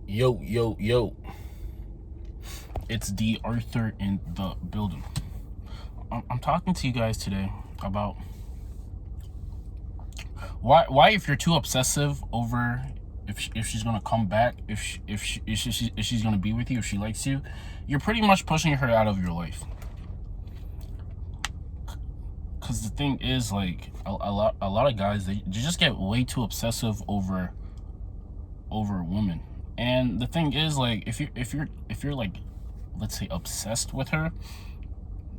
Yo, yo, yo. It's D.Arthur in the building. I'm talking to you guys today about why if you're too obsessive over if she's gonna come back, if she's gonna be with you, if she likes you, you're pretty much pushing her out of your life. Because the thing is, like, a lot of guys, they just get way too obsessive over women. And the thing is, like, if you're like, let's say, obsessed with her,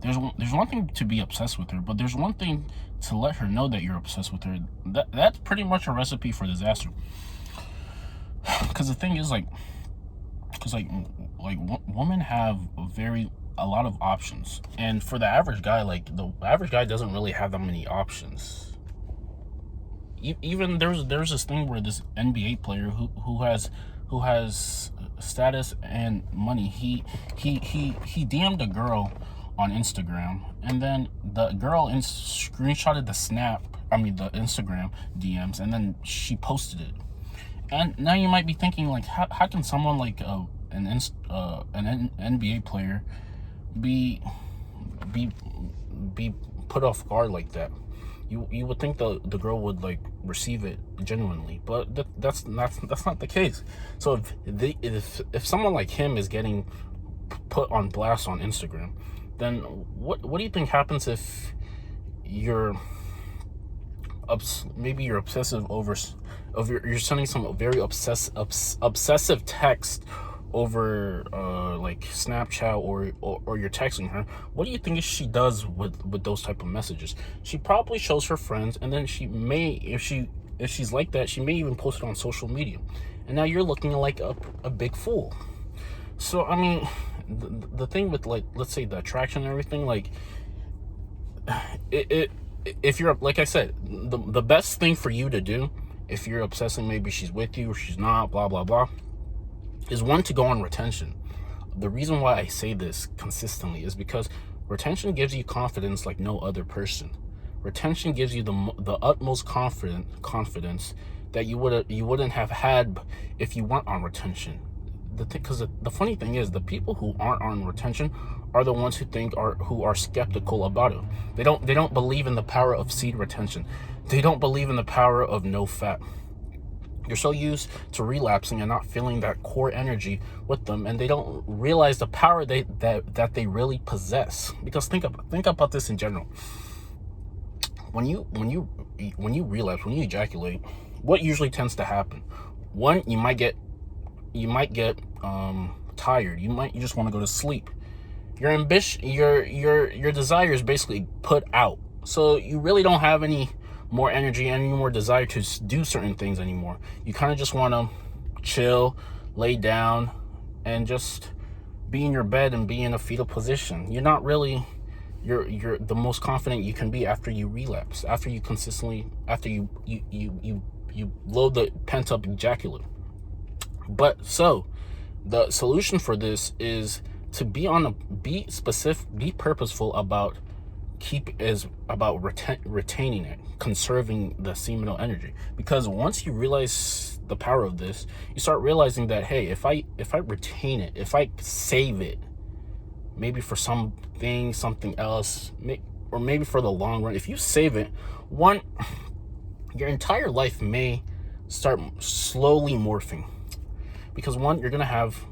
there's one thing to be obsessed with her, but there's one thing to let her know that you're obsessed with her. That's pretty much a recipe for disaster. Because the thing is, women have a lot of options, and for the average guy, like, the average guy doesn't really have that many options. Even there's this thing where this NBA player who has status and money, he DM'd a girl on Instagram, and then the girl screenshotted the Instagram DMs, and then she posted it. And now you might be thinking, like, how can someone like an NBA player be put off guard like that? You would think the girl would, like, receive it genuinely, but that's not the case. So if someone like him is getting put on blast on Instagram, then what do you think happens if maybe you're obsessive you're sending some very obsessive text over like Snapchat, or you're texting her? What do you think she does with those type of messages? She probably shows her friends, and then she may, if she's like that, she may even post it on social media, and now you're looking like a big fool. So I mean, the thing with, like, let's say the attraction and everything, like, if you're, like I said, the best thing for you to do, if you're obsessing, maybe she's with you or she's not, blah blah blah, is one, to go on retention. The reason why I say this consistently is because retention gives you confidence like no other person. Retention gives you the utmost confidence that you wouldn't have had if you weren't on retention. Because the funny thing is, the people who aren't on retention are the ones who are skeptical about it. They don't believe in the power of seed retention. They don't believe in the power of no fat. You're so used to relapsing and not feeling that core energy with them, and they don't realize the power that they really possess. Because think about this in general. When you relapse, when you ejaculate, what usually tends to happen? One, you might get tired. You just want to go to sleep. Your ambition, your desire is basically put out. So you really don't have any more energy, any more desire to do certain things anymore. You kind of just want to chill, lay down, and just be in your bed and be in a fetal position. You're not really you're the most confident you can be after you relapse, after you load the pent up ejaculate. But so the solution for this is to be specific, be purposeful about retaining it, conserving the seminal energy. Because once you realize the power of this, you start realizing that, hey, if I retain it, if I save it, maybe for something else, or maybe for the long run, if you save it, one, your entire life may start slowly morphing. Because one, you're gonna have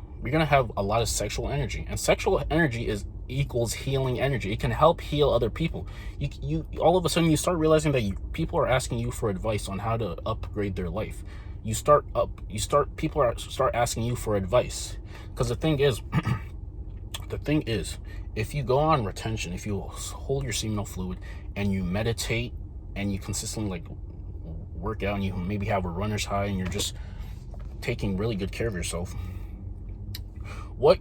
a lot of sexual energy, and sexual energy equals healing energy. It can help heal other people. You all of a sudden you start realizing that people are asking you for advice on how to upgrade their life. People start asking you for advice. Because the thing is, if you go on retention, if you hold your seminal fluid and you meditate and you consistently, like, work out, and you maybe have a runner's high, and you're just taking really good care of yourself, what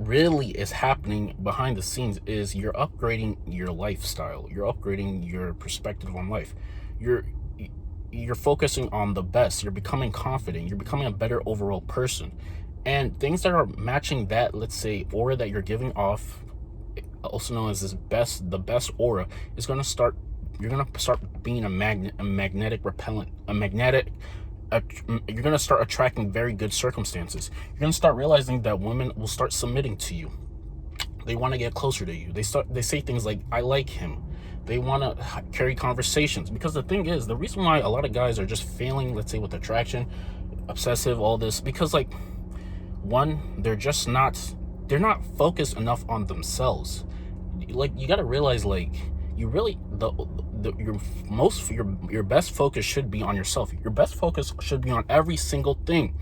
really is happening behind the scenes is you're upgrading your lifestyle. You're upgrading your perspective on life. You're focusing on the best. You're becoming confident. You're becoming a better overall person. And things that are matching that, let's say, aura that you're giving off, also known as the best aura, is going to start. You're going to start being a magnetic repellent, a magnetic you're gonna start attracting very good circumstances. You're gonna start realizing that women will start submitting to you. They want to get closer to you. They say things like, I like him. They want to carry conversations, because the thing is, the reason why a lot of guys are just failing, let's say with attraction, obsessive, all this, because like, one, they're not focused enough on themselves. Like, you got to realize, like, you really, your best focus should be on yourself. Your best focus should be on every single thing.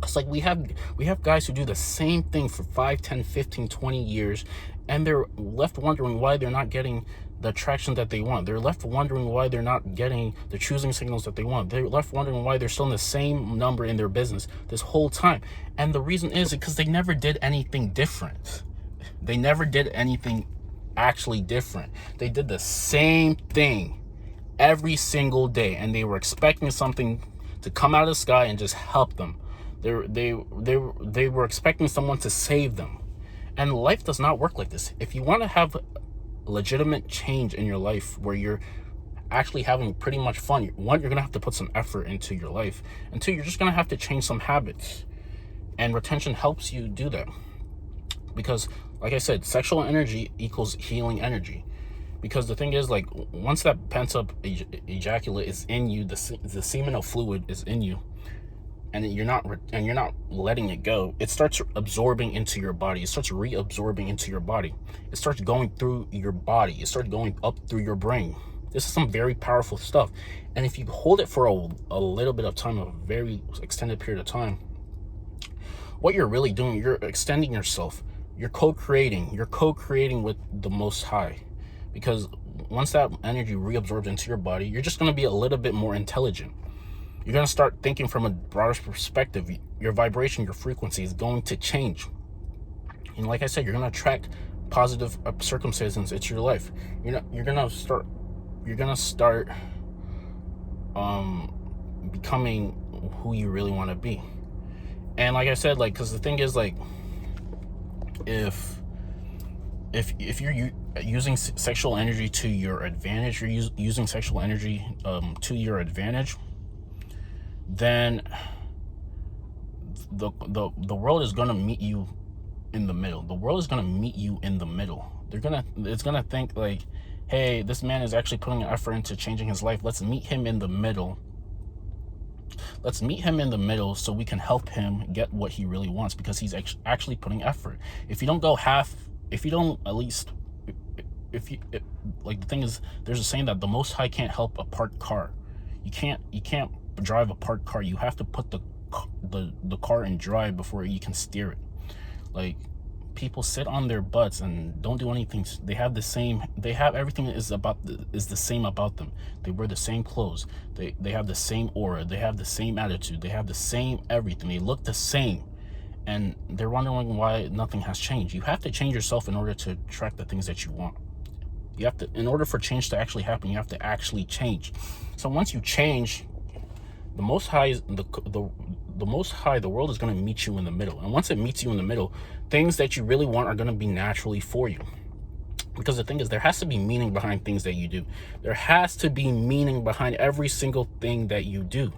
It's like we have guys who do the same thing for 5, 10, 15, 20 years, and they're left wondering why they're not getting the attraction that they want. They're left wondering why they're not getting the choosing signals that they want. They're left wondering why they're still in the same number in their business this whole time. And the reason is because they never did anything different. They never did anything actually different. They did the same thing every single day, and they were expecting something to come out of the sky and just help them. They were expecting someone to save them. And life does not work like this. If you want to have legitimate change in your life where you're actually having pretty much fun, one, you're going to have to put some effort into your life, and two, you're just going to have to change some habits. And retention helps you do that. Because, like I said, sexual energy equals healing energy. Because the thing is, like, once that pent up ejaculate is in you, the seminal fluid is in you, and you're not letting it go, it starts absorbing into your body. It starts reabsorbing into your body. It starts going through your body. It starts going up through your brain. This is some very powerful stuff. And if you hold it for a little bit of time, a very extended period of time, what you're really doing, you're extending yourself. You're co-creating with the Most High. Because once that energy reabsorbs into your body, you're just going to be a little bit more intelligent. You're going to start thinking from a broader perspective. Your vibration, your frequency is going to change. And like I said, you're going to attract positive circumstances into your life. You're going to start becoming who you really want to be. And like I said, like, because the thing is, like, if you're using sexual energy to your advantage, you're using sexual energy to your advantage, then the world is going to meet you in the middle. The world is going to meet you in the middle. It's going to think like, hey, this man is actually putting an effort into changing his life. Let's meet him in the middle. Let's meet him in the middle so we can help him get what he really wants, because he's actually putting effort. If you don't go half, if you don't at least, like, the thing is, there's a saying that the Most High can't help a parked car. You can't drive a parked ar. You have to put the car in drive before you can steer it. Like, people sit on their butts and don't do anything. They have everything is the same about them. They wear the same clothes. They have the same aura. They have the same attitude. They have the same everything. They look the same. And they're wondering why nothing has changed. You have to change yourself in order to attract the things that you want. You have to, in order for change to actually happen, you have to actually change. So once you change, the Most High, the world is going to meet you in the middle. And once it meets you in the middle, things that you really want are going to be naturally for you. Because the thing is, there has to be meaning behind things that you do. There has to be meaning behind every single thing that you do.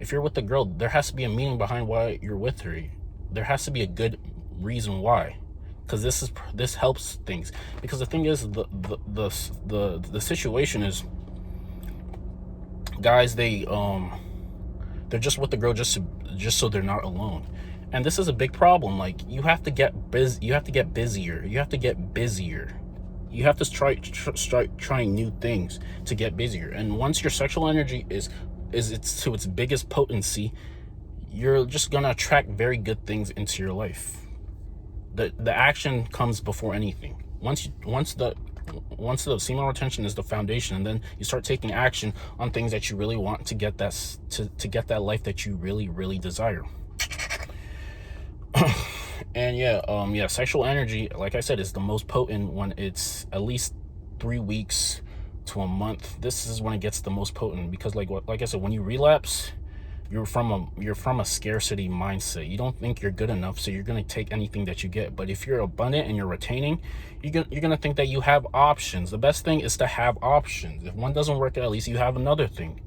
If you're with a girl, there has to be a meaning behind why you're with her. There has to be a good reason why. Because this helps things. Because the thing is, the situation is, guys, they're just with the girl just so they're not alone. And this is a big problem. Like, you have to get busy. You have to get busier. You have to get busier. You have to start trying new things to get busier. And once your sexual energy is to its biggest potency, you're just gonna attract very good things into your life. The action comes before anything. Once the seminal retention is the foundation, and then you start taking action on things that you really want to get to get that life that you really, really desire. And sexual energy, like I said, is the most potent when it's at least 3 weeks to a month. This is when it gets the most potent, because like I said, when you relapse, you're from a scarcity mindset. You don't think you're good enough, so you're gonna take anything that you get. But if you're abundant and you're retaining, you're gonna think that you have options. The best thing is to have options. If one doesn't work out, at least you have another thing.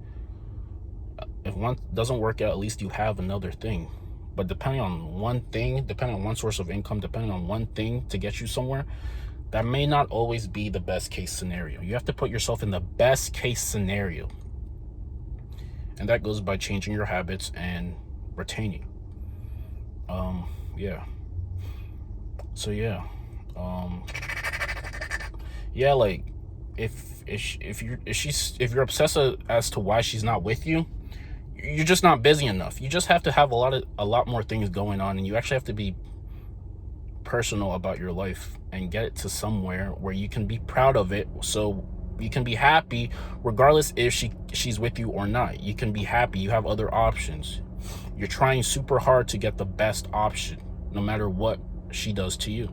if one doesn't work out, at least you have another thing. But depending on one thing, depending on one source of income, depending on one thing to get you somewhere, that may not always be the best case scenario. You have to put yourself in the best case scenario. And that goes by changing your habits and retaining. Yeah. So yeah. Yeah, like if you're obsessed as to why she's not with you, you're just not busy enough. You just have to have a lot more things going on, and you actually have to be personal about your life and get it to somewhere where you can be proud of it, so you can be happy regardless if she's with you or not. You can be happy. You have other options. You're trying super hard to get the best option no matter what she does to you,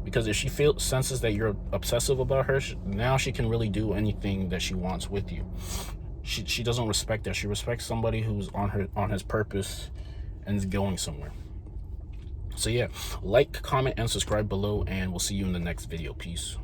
because if she senses that you're obsessive about her, now she can really do anything that she wants with you. She doesn't respect that. She respects somebody who's on his purpose and is going somewhere. So yeah, like, comment, and subscribe below, and we'll see you in the next video. Peace.